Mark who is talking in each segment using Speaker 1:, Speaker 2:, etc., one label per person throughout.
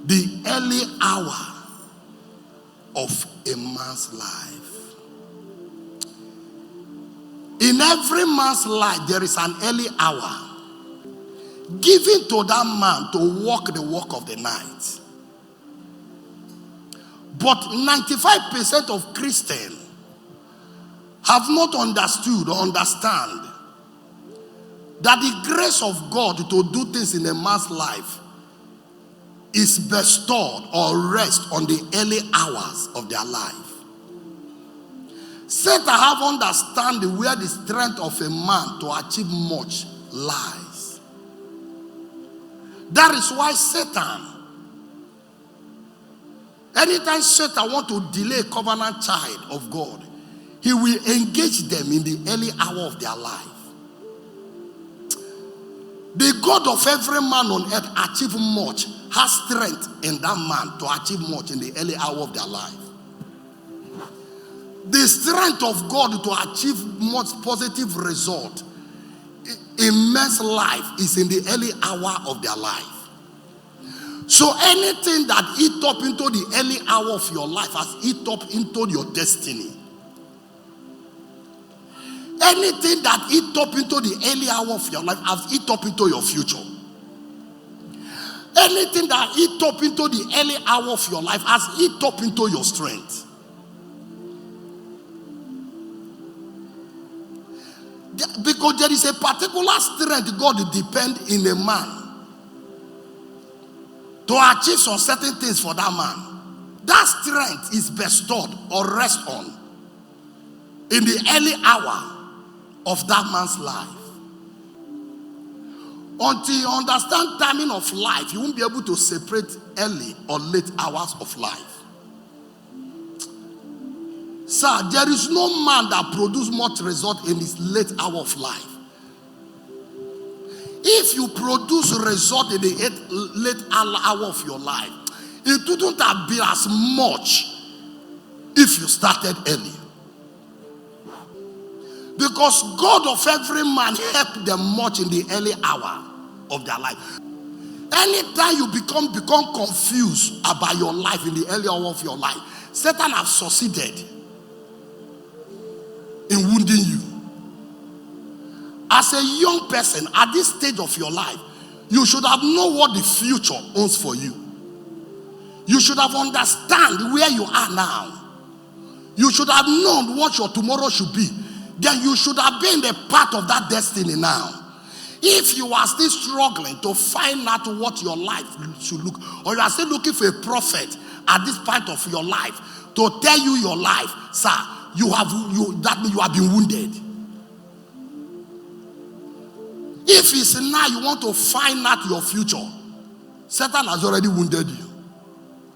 Speaker 1: the early hour of a man's life. In every man's life, there is an early hour given to that man to walk the walk of the night. But 95% of Christians have not understood or understand that the grace of God to do things in a man's life is bestowed or rest on the early hours of their life. Satan have understanding where the strength of a man to achieve much lies. That is why Satan, anytime Satan want to delay a covenant child of God, he will engage them in the early hour of their life. The God of every man on earth achieve much, has strength in that man to achieve much in the early hour of their life. The strength of God to achieve much positive result in men's life is in the early hour of their life. So anything that eat up into the early hour of your life has eat up into your destiny. Anything that eat up into the early hour of your life has eat up into your future. Anything that eat up into the early hour of your life has eat up into your strength. Because there is a particular strength God depends in a man to achieve some certain things for that man. That strength is bestowed or rest on in the early hour of that man's life. Until you understand timing of life, you won't be able to separate early or late hours of life. Sir, there is no man that produces much result in his late hour of life. If you produce result in the late hour of your life, it wouldn't have been as much if you started early. Because God of every man helped them much in the early hour of their life. Anytime you become confused about your life in the early hour of your life, Satan has succeeded in wounding you. As a young person at this stage of your life, you should have known what the future owns for you. You should have understand where you are now. You should have known what your tomorrow should be. Then you should have been a part of that destiny now. If you are still struggling to find out what your life should look, or you are still looking for a prophet at this point of your life to tell you your life, sir, that means you have been wounded. If it's now you want to find out your future, Satan has already wounded you.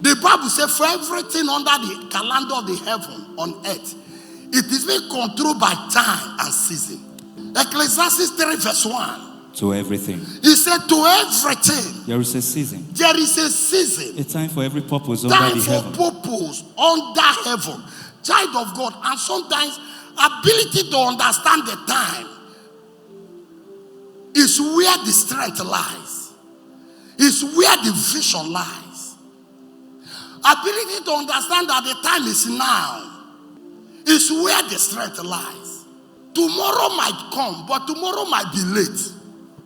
Speaker 1: The Bible says, for everything under the calendar of the heaven on earth, it is being controlled by time and season. Ecclesiastes 3 verse 1.
Speaker 2: To everything.
Speaker 1: He said to everything.
Speaker 2: There is a season.
Speaker 1: There is a season.
Speaker 2: A time for every purpose under the heaven.
Speaker 1: Time for purpose under heaven. Child of God. And sometimes ability to understand the time is where the strength lies. Is where the vision lies. Ability to understand that the time is now is where the strength lies. Tomorrow might come, but tomorrow might be late.